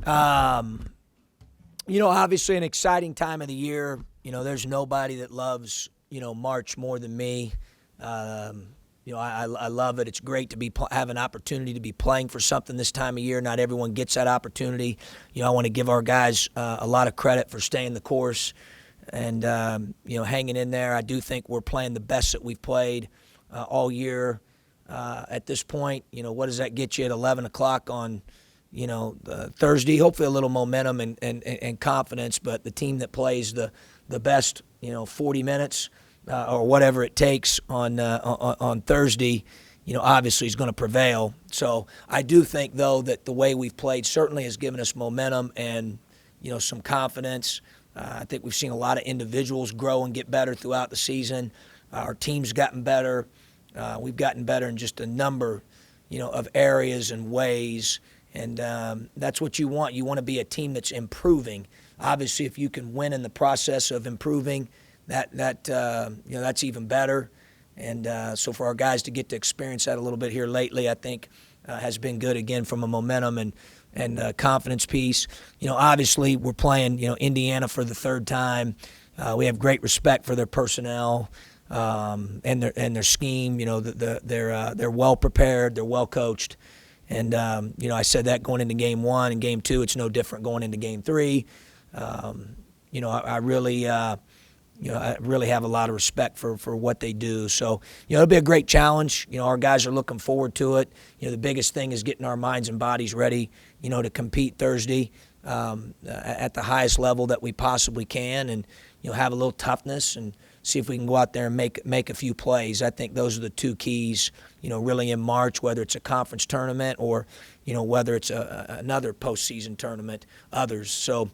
Um, Obviously an exciting time of the year. There's nobody that loves, March more than me. Um, I love it. It's great to have an opportunity to be playing for something this time of year. Not everyone gets that opportunity. I want to give our guys a lot of credit for staying the course and, hanging in there. I do think we're playing the best that we've played all year at this point. What does that get you at 11 o'clock on Thursday? Hopefully a little momentum and confidence, but the team that plays the best, 40 minutes or whatever it takes on Thursday, obviously is going to prevail. So I do think, though, that the way we've played certainly has given us momentum and, some confidence. I think we've seen a lot of individuals grow and get better throughout the season. Our team's gotten better. We've gotten better in just a number, of areas and ways. And that's what you want. You want to be a team that's improving. Obviously, if you can win in the process of improving, that's even better. And so for our guys to get to experience that a little bit here lately, I think has been good again from a momentum and confidence piece. Obviously we're playing Indiana for the third time. We have great respect for their personnel and their scheme. They're well prepared. They're well coached. And, I said that going into game one and game two. It's no different going into game three. I really have a lot of respect for what they do. So, it'll be a great challenge. Our guys are looking forward to it. The biggest thing is getting our minds and bodies ready, to compete Thursday at the highest level that we possibly can and, have a little toughness and see if we can go out there and make a few plays. I think those are the two keys, really in March, whether it's a conference tournament or, whether it's another postseason tournament, others. So,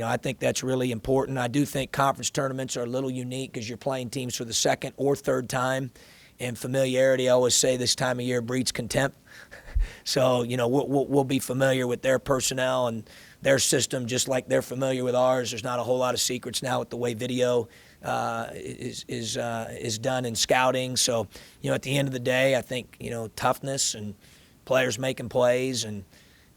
I think that's really important. I do think conference tournaments are a little unique because you're playing teams for the second or third time. And familiarity, I always say this time of year breeds contempt. So, we'll be familiar with their personnel and their system just like they're familiar with ours. There's not a whole lot of secrets now with the way video is done in scouting. So, at the end of the day, I think, toughness and players making plays and,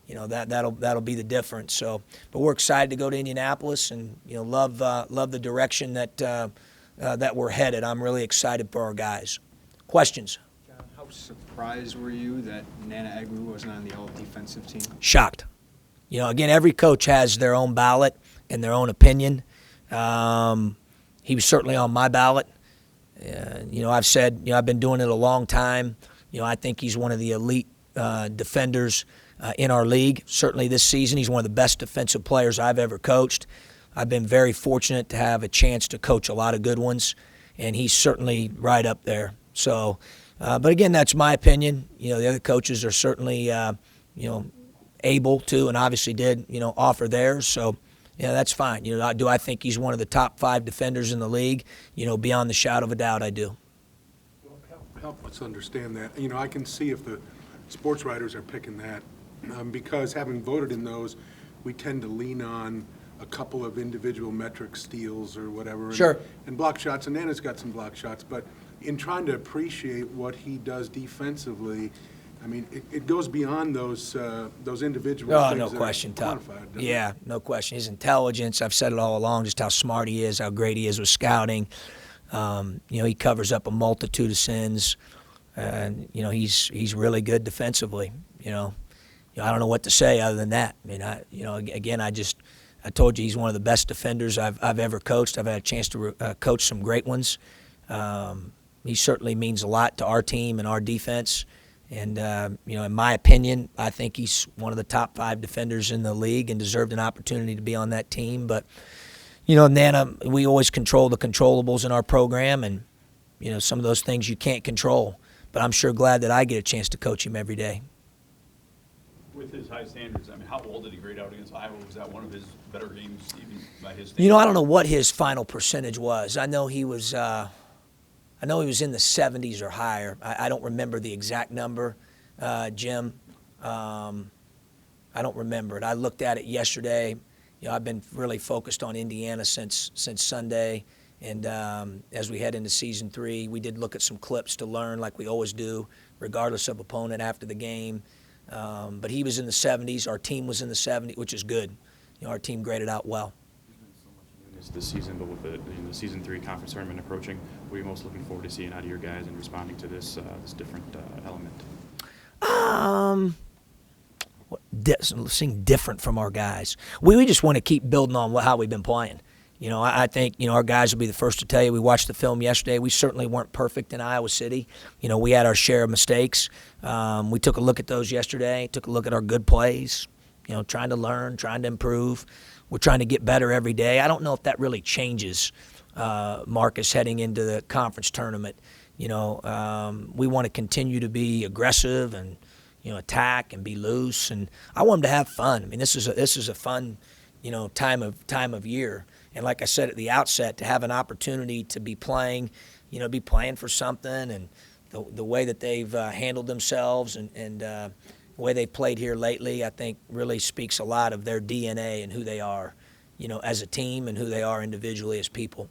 that'll be the difference. So, but we're excited to go to Indianapolis and, love the direction that we're headed. I'm really excited for our guys. Questions? John, how surprised were you that Nana Agwu wasn't on the all-defensive team? Shocked. Again, every coach has their own ballot and their own opinion. He was certainly on my ballot. I've said, I've been doing it a long time. I think he's one of the elite defenders in our league. Certainly this season, he's one of the best defensive players I've ever coached. I've been very fortunate to have a chance to coach a lot of good ones, and he's certainly right up there. So, but again, that's my opinion. The other coaches are certainly, able to and obviously did, offer theirs. So, that's fine. Do I think he's one of the top 5 defenders in the league? Beyond the shadow of a doubt, I do. Well, help us understand that. I can see if the sports writers are picking that because having voted in those, we tend to lean on a couple of individual metric steals or whatever. Sure. And block shots, and Nana's got some block shots, but in trying to appreciate what he does defensively, I mean, it goes beyond those individual things. No that question, are Tom. quantified, doesn't Yeah, no question. His intelligence, I've said it all along, just how smart he is, how great he is with scouting. He covers up a multitude of sins, and he's really good defensively. I don't know what to say other than that. I mean, I told you he's one of the best defenders I've ever coached. I've had a chance to coach some great ones. He certainly means a lot to our team and our defense. And, in my opinion, I think he's one of the top 5 defenders in the league and deserved an opportunity to be on that team. But, Nana, we always control the controllables in our program, and, some of those things you can't control. But I'm sure glad that I get a chance to coach him every day. With his high standards, I mean, how well did he grade out against Iowa? Was that one of his better games, even by his standards? I don't know what his final percentage was. I know he was in the 70s or higher. I don't remember the exact number, Jim. I don't remember it. I looked at it yesterday. I've been really focused on Indiana since Sunday. And as we head into season 3, we did look at some clips to learn like we always do, regardless of opponent after the game. But he was in the 70s. Our team was in the 70s, which is good. Our team graded out well. This season, but with the season 3 conference tournament approaching, what are you most looking forward to seeing out of your guys and responding to this different element? Seeing different from our guys. We just want to keep building on how we've been playing. I think, our guys will be the first to tell you. We watched the film yesterday. We certainly weren't perfect in Iowa City. We had our share of mistakes. We took a look at those yesterday, took a look at our good plays, trying to learn, trying to improve. We're trying to get better every day. I don't know if that really changes, Marcus, heading into the conference tournament. We want to continue to be aggressive and, attack and be loose. And I want them to have fun. I mean, this is a fun, time of year. And like I said at the outset, to have an opportunity to be playing, be playing for something, and the way that they've handled themselves and the way they played here lately, I think really speaks a lot of their DNA and who they are, as a team and who they are individually as people.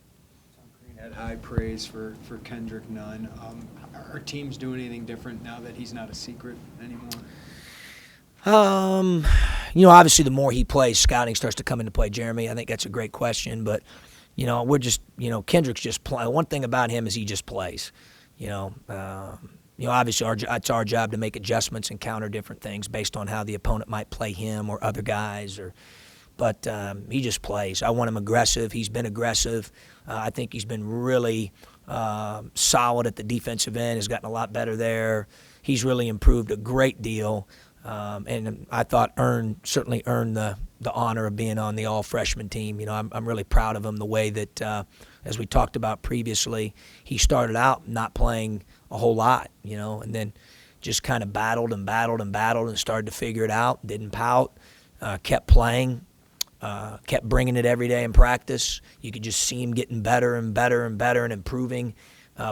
Had high praise for Kendrick Nunn. Are teams doing anything different now that he's not a secret anymore? Obviously the more he plays, scouting starts to come into play, Jeremy. I think that's a great question, but, we're just, Kendrick's just playing. One thing about him is he just plays, obviously it's our job to make adjustments and counter different things based on how the opponent might play him or other guys, but he just plays. I want him aggressive. He's been aggressive. I think he's been really solid at the defensive end, has gotten a lot better there. He's really improved a great deal. And I thought certainly earned the honor of being on the all-freshman team. I'm really proud of him, the way that, as we talked about previously, he started out not playing a whole lot, and then just kind of battled and started to figure it out, didn't pout, kept playing, kept bringing it every day in practice. You could just see him getting better and better and better and improving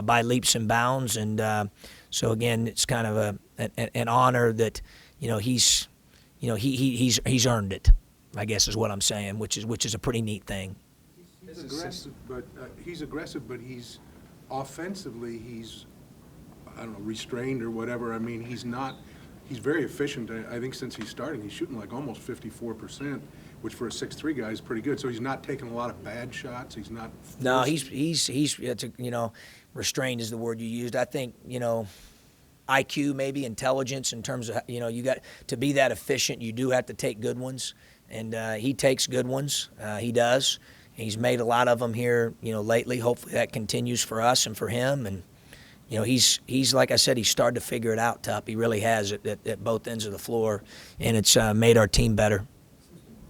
by leaps and bounds. And so, again, it's kind of an honor that, he's earned it, I guess is what I'm saying, which is a pretty neat thing. He's aggressive, but he's offensively, he's, I don't know, restrained or whatever. I mean, he's very efficient. I think since he's starting, he's shooting like almost 54%, which for a 6'3" guy is pretty good. So he's not taking a lot of bad shots. He's not forced. No, it's restrained is the word you used. I think, IQ, maybe intelligence, in terms of, you got to be that efficient, you do have to take good ones, and he takes good ones. He does. He's made a lot of them here, lately. Hopefully that continues for us and for him. And he's like I said, he's started to figure it out, Tup. He really has at both ends of the floor, and it's made our team better.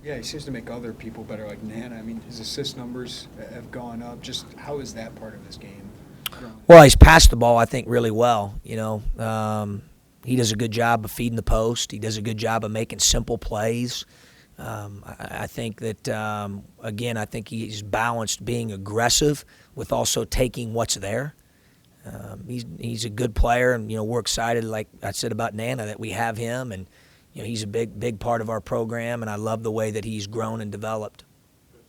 Yeah, he seems to make other people better, like Nana. I mean, his assist numbers have gone up. Just how is that part of his game? Well, he's passed the ball, I think, really well. He does a good job of feeding the post. He does a good job of making simple plays. I think that, again, I think he's balanced being aggressive with also taking what's there. He's a good player, and, we're excited, like I said about Nana, that we have him, and, he's a big part of our program, and I love the way that he's grown and developed.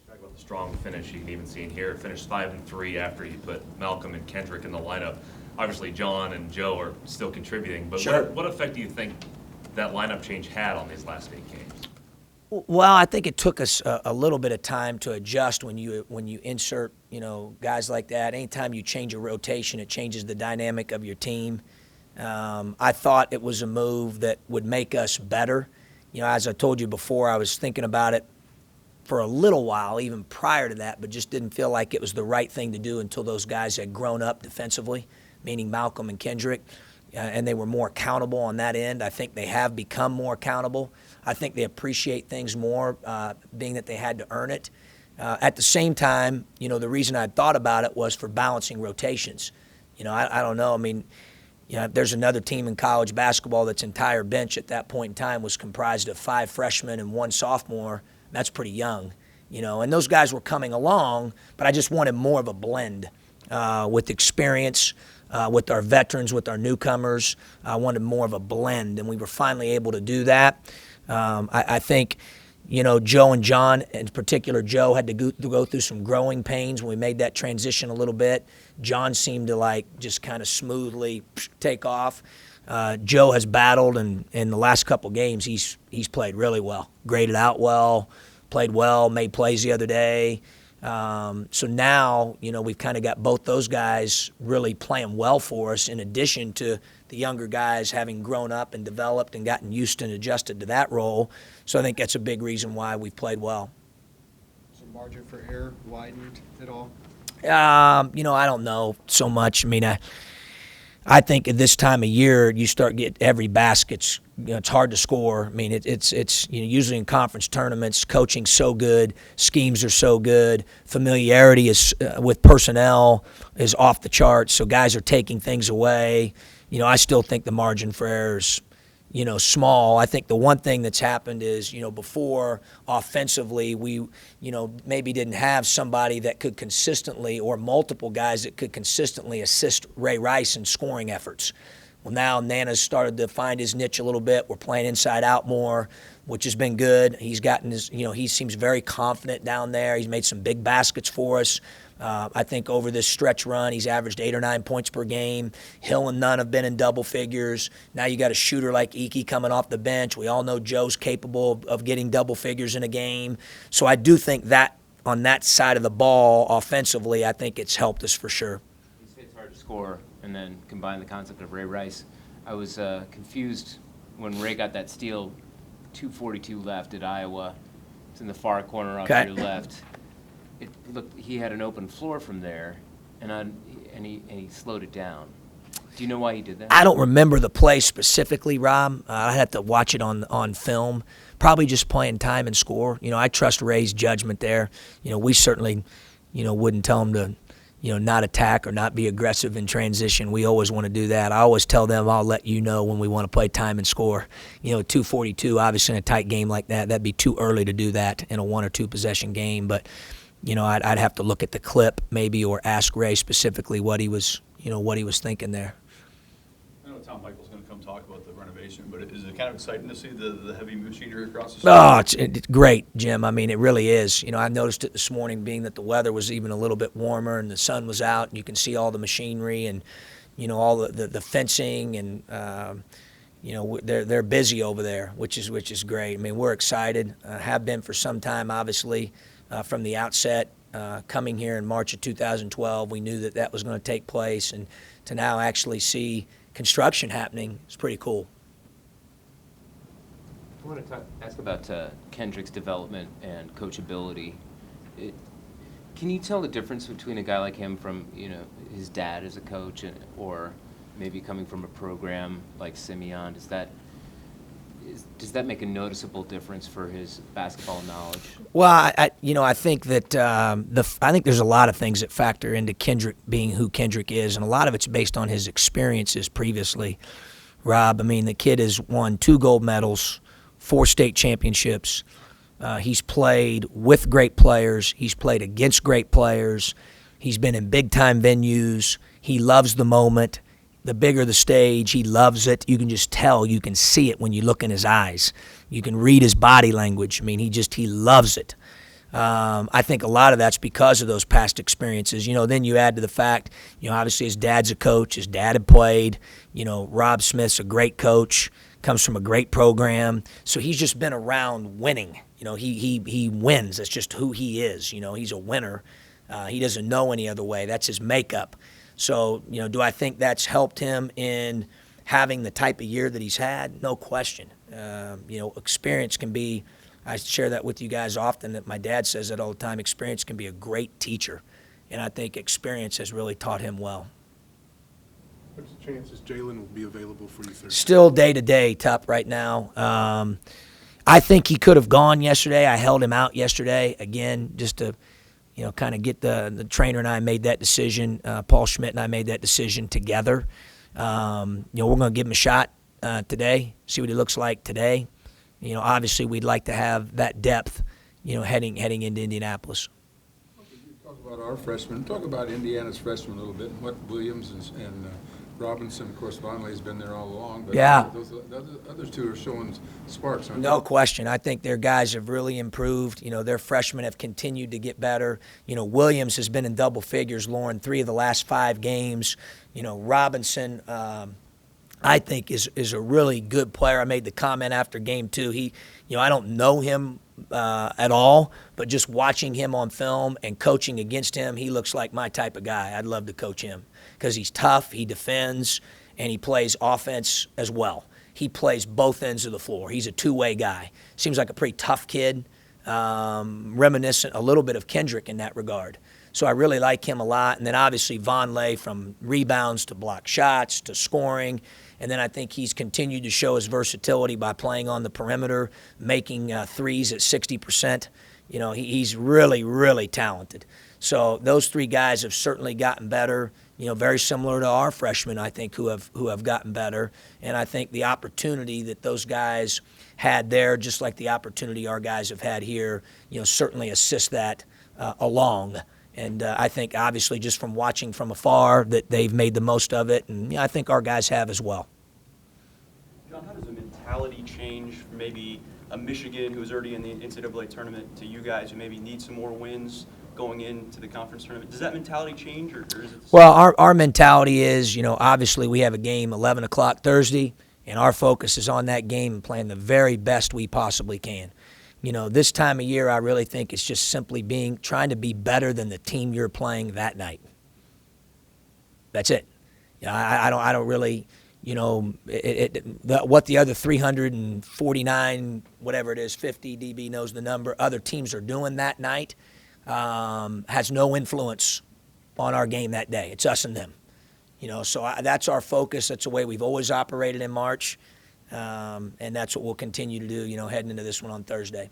Talk about the strong finish. You can even see in here, finished 5-3 after you put Malcolm and Kendrick in the lineup. Obviously, John and Joe are still contributing, but Sure. what effect do you think that lineup change had on these last 8 games? Well, I think it took us a little bit of time to adjust when you insert, guys like that. Anytime you change a rotation, it changes the dynamic of your team. I thought it was a move that would make us better. As I told you before, I was thinking about it for a little while, even prior to that, but just didn't feel like it was the right thing to do until those guys had grown up defensively, meaning Malcolm and Kendrick, and they were more accountable on that end. I think they have become more accountable. I think they appreciate things more, being that they had to earn it. At the same time, the reason I thought about it was for balancing rotations. I don't know. I mean, there's another team in college basketball that's entire bench at that point in time was comprised of 5 freshmen and 1 sophomore. That's pretty young, and those guys were coming along, but I just wanted more of a blend with experience, with our veterans, with our newcomers. I wanted more of a blend, and we were finally able to do that. I think, Joe and John, in particular, Joe had to go through some growing pains when we made that transition a little bit. John seemed to just kind of smoothly take off. Joe has battled, and in the last couple games, he's played really well, graded out well, played well, made plays the other day. So now, we've kind of got both those guys really playing well for us, in addition to the younger guys having grown up and developed and gotten used and adjusted to that role. So I think that's a big reason why we've played well. Is the margin for error widened at all? I don't know so much. I mean, I think at this time of year, you start get every basket's, it's hard to score. I mean, it's usually in conference tournaments, coaching's so good, schemes are so good, familiarity is with personnel is off the charts, so guys are taking things away. I still think the margin for error is, small. I think the one thing that's happened is, before offensively, we, maybe didn't have somebody that could consistently, or multiple guys that could consistently assist Ray Rice in scoring efforts. Well, now Nana's started to find his niche a little bit. We're playing inside out more, which has been good. He's gotten his, he seems very confident down there. He's made some big baskets for us. I think over this stretch run, he's averaged 8 or 9 points per game. Hill and Nunn have been in double figures. Now you got a shooter like Iki coming off the bench. We all know Joe's capable of getting double figures in a game. So I do think that on that side of the ball, offensively, I think it's helped us for sure. You say it's hard to score, and then combine the concept of Ray Rice. I was confused when Ray got that steal, 2:42 left at Iowa. It's in the far corner off Okay. your left. It looked, he had an open floor from there, and he slowed it down. Do you know why he did that? I don't remember the play specifically, Rob. I'd have to watch it on film. Probably just playing time and score. I trust Ray's judgment there. We certainly, wouldn't tell him to, not attack or not be aggressive in transition. We always want to do that. I always tell them, I'll let you know when we want to play time and score. 2:42, obviously in a tight game like that, that'd be too early to do that in a 1 or 2 possession game. But, I'd have to look at the clip maybe, or ask Ray specifically what he was thinking there. I know Tom Michael's going to come talk about the renovation, but is it kind of exciting to see the heavy machinery across the street? Oh, it's great, Jim. I mean, it really is. I noticed it this morning, being that the weather was even a little bit warmer and the sun was out, and you can see all the machinery and, all the fencing, and, they're busy over there, which is great. I mean, we're excited, have been for some time, obviously, from the outset. Coming here in March of 2012, we knew that was going to take place, and to now actually see construction happening is pretty cool. I want to ask about Kendrick's development and coachability. Can you tell the difference between a guy like him from, his dad as a coach, or maybe coming from a program like Simeon? Does that make a noticeable difference for his basketball knowledge? Well, I think that I think there's a lot of things that factor into Kendrick being who Kendrick is, and a lot of it's based on his experiences previously. Rob, I mean, the kid has won 2 gold medals, 4 state championships. He's played with great players. He's played against great players. He's been in big-time venues. He loves the moment. The bigger the stage, he loves it. You can just tell. You can see it when you look in his eyes. You can read his body language. I mean, he loves it. I think a lot of that's because of those past experiences. Then you add to the fact, obviously his dad's a coach. His dad had played. Rob Smith's a great coach, comes from a great program. So he's just been around winning. He wins. That's just who he is. He's a winner. He doesn't know any other way. That's his makeup. So, do I think that's helped him in having the type of year that he's had? No question. Experience can be, I share that with you guys often, that my dad says that all the time, experience can be a great teacher. And I think experience has really taught him well. What's the chances Jalen will be available for you Thursday? Still day-to-day tough right now. I think he could have gone yesterday. I held him out yesterday, again, just to kind of get the trainer and I made that decision. Paul Schmidt and I made that decision together. We're going to give him a shot today, see what he looks like today. Obviously we'd like to have that depth, heading into Indianapolis. Talk about our freshmen. Talk about Indiana's freshmen a little bit, and what Williams and Robinson, of course, Vonleh has been there all along. But Yeah. Those other 2 are showing sparks, aren't No they? question. I think their guys have really improved. Their freshmen have continued to get better. Williams has been in double figures, Lauren, 3 of the last 5 games. Robinson, I think is a really good player. I made the comment after game 2. I don't know him at all, but just watching him on film and coaching against him, he looks like my type of guy. I'd love to coach him because he's tough, he defends, and he plays offense as well. He plays both ends of the floor. He's a two-way guy. Seems like a pretty tough kid, reminiscent a little bit of Kendrick in that regard. So I really like him a lot. And then obviously Vonleh, from rebounds to block shots to scoring. And then I think he's continued to show his versatility by playing on the perimeter, making threes at 60%. He's really, really talented. So those 3 guys have certainly gotten better, very similar to our freshmen, I think, who have gotten better. And I think the opportunity that those guys had there, just like the opportunity our guys have had here, certainly assist that along. And I think, obviously, just from watching from afar, that they've made the most of it, and I think our guys have as well. John, how does a mentality change from maybe a Michigan who's already in the NCAA tournament to you guys who maybe need some more wins going into the conference tournament? Does that mentality change, or is it the same? Well, our mentality is, obviously we have a game 11 o'clock Thursday, and our focus is on that game and playing the very best we possibly can. This time of year, I really think it's just simply trying to be better than the team you're playing that night. That's it. I don't really, what the other 349, whatever it is, 50, DB knows the number, other teams are doing that night has no influence on our game that day. It's us and them. So that's our focus. That's the way we've always operated in March. And that's what we'll continue to do, heading into this one on Thursday.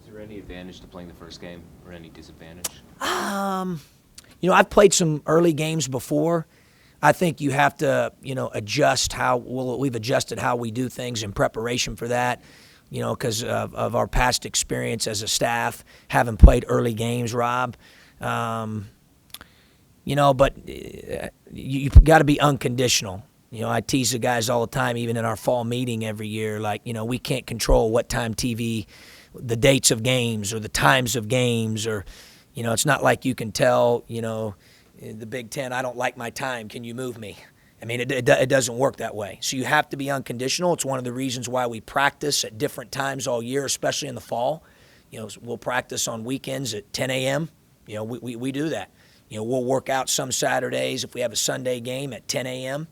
Is there any advantage to playing the first game or any disadvantage? I've played some early games before. I think you have to, adjust we've adjusted how we do things in preparation for that, because of our past experience as a staff, having played early games, Rob. But you've got to be unconditional. I tease the guys all the time, even in our fall meeting every year, like, we can't control what time TV, the dates of games or the times of games, or, it's not like you can tell, the Big Ten, I don't like my time, can you move me? I mean, it doesn't work that way. So you have to be unconditional. It's one of the reasons why we practice at different times all year, especially in the fall. We'll practice on weekends at 10 a.m. We do that. We'll work out some Saturdays if we have a Sunday game at 10 a.m.,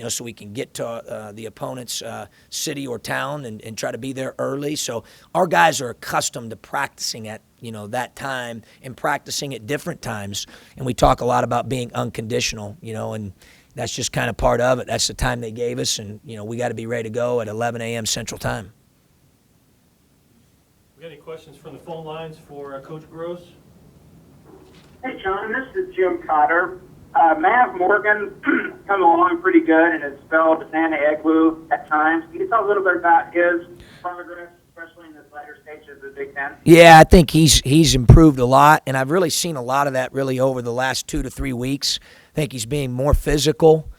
so we can get to the opponent's city or town and try to be there early. So our guys are accustomed to practicing at, that time and practicing at different times. And we talk a lot about being unconditional, and that's just kind of part of it. That's the time they gave us, and, we got to be ready to go at 11 a.m. Central Time. We got any questions from the phone lines for Coach Groce? Hey, John, this is Jim Cotter. Mav Morgan come along pretty good and has spelled Nana Egwu at times. Can you talk a little bit about his progress, especially in the later stages of the Big Ten? Yeah, I think he's improved a lot, and I've really seen a lot of that really over the last 2 to 3 weeks. I think he's being more physical.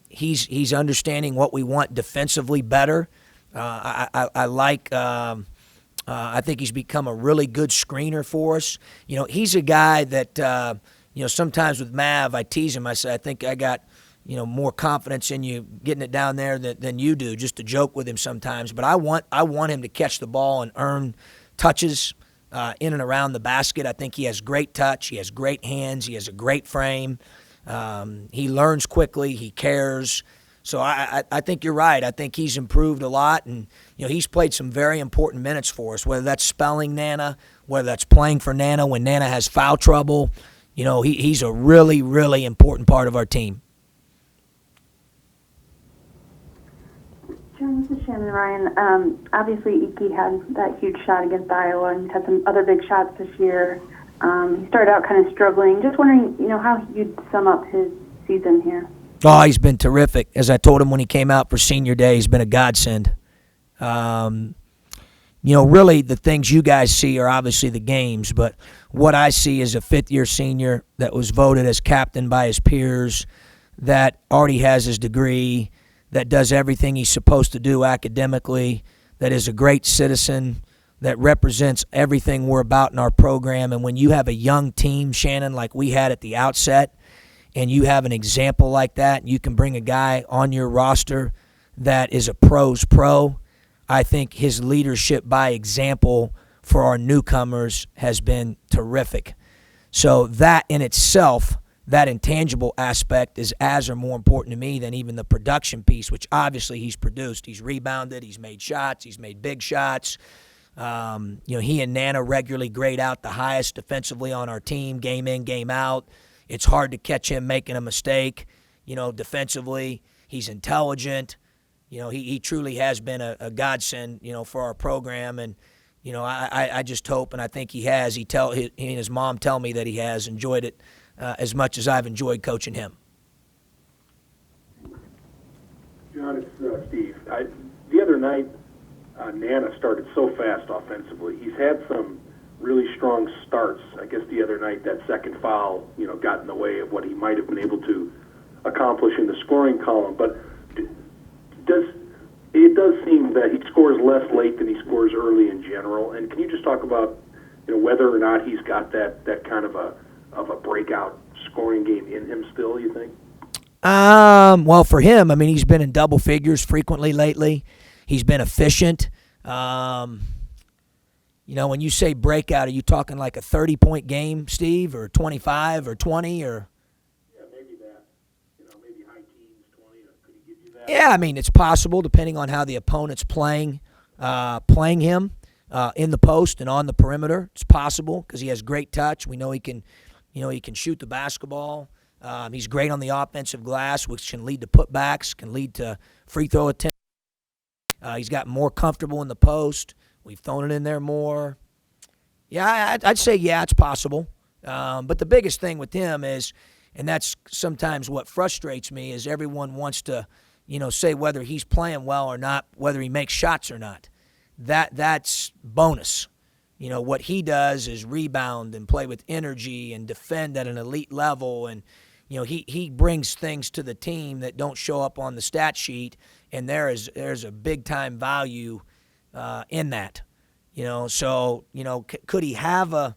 He's understanding what we want defensively better. I like. I think he's become a really good screener for us. He's a guy that. Sometimes with Mav, I tease him. I say, I think I got, more confidence in you getting it down there than you do, just to joke with him sometimes. But I want him to catch the ball and earn touches in and around the basket. I think he has great touch. He has great hands. He has a great frame. He learns quickly. He cares. So I think you're right. I think he's improved a lot, and he's played some very important minutes for us, whether that's spelling Nana, whether that's playing for Nana when Nana has foul trouble. He's a really, really important part of our team. John, this is Shannon Ryan. Obviously, Iki had that huge shot against Iowa and had some other big shots this year. He started out kind of struggling. Just wondering, how you'd sum up his season here. Oh, he's been terrific. As I told him when he came out for senior day, he's been a godsend. Really the things you guys see are obviously the games, but what I see is a fifth-year senior that was voted as captain by his peers, that already has his degree, that does everything he's supposed to do academically, that is a great citizen, that represents everything we're about in our program. And when you have a young team, Shannon, like we had at the outset, and you have an example like that, and you can bring a guy on your roster that is a pro's pro, I think his leadership by example for our newcomers has been terrific. So that in itself, that intangible aspect is as or more important to me than even the production piece, which obviously he's produced. He's rebounded, he's made shots, he's made big shots. He and Nana regularly grade out the highest defensively on our team, game in, game out. It's hard to catch him making a mistake. Defensively, he's intelligent. He truly has been a godsend, for our program. And, I just hope, and I think he has. He and his mom tell me that he has enjoyed it as much as I've enjoyed coaching him. John, it's Steve. The other night, Nana started so fast offensively. He's had some really strong starts. I guess the other night that second foul, got in the way of what he might have been able to accomplish in the scoring column. But it does seem that he scores less late than he scores early in general. And can you just talk about whether or not he's got that kind of a breakout scoring game in him still, you think? Well, for him, he's been in double figures frequently lately. He's been efficient. When you say breakout, are you talking like a 30-point game, Steve, or 25 or 20 or? Yeah, maybe that. Maybe high teens, 20. Could he give you that? Yeah, it's possible depending on how the opponent's playing him in the post and on the perimeter. It's possible because he has great touch. We know he can shoot the basketball. He's great on the offensive glass, which can lead to putbacks, can lead to free throw attempts. He's gotten more comfortable in the post. We've thrown it in there more. Yeah, I'd say, yeah, it's possible. But the biggest thing with him is, and that's sometimes what frustrates me, is everyone wants to, say whether he's playing well or not, whether he makes shots or not. That's bonus. What he does is rebound and play with energy and defend at an elite level. And, he brings things to the team that don't show up on the stat sheet. And there's a big-time value in that. So, could he have a,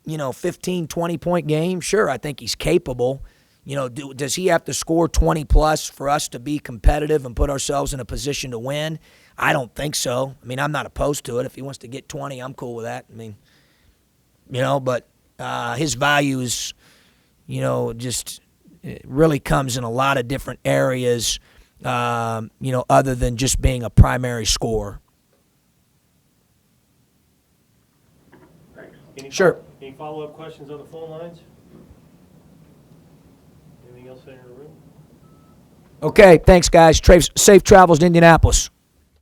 15, 20-point game? Sure, I think he's capable. Does he have to score 20-plus for us to be competitive and put ourselves in a position to win? I don't think so. I'm not opposed to it. If he wants to get 20, I'm cool with that. But his value is, just it really comes in a lot of different areas, other than just being a primary scorer. Thanks. Sure. Any follow-up questions on the phone lines? Anything else in your room? Okay, thanks, guys. Safe travels to Indianapolis.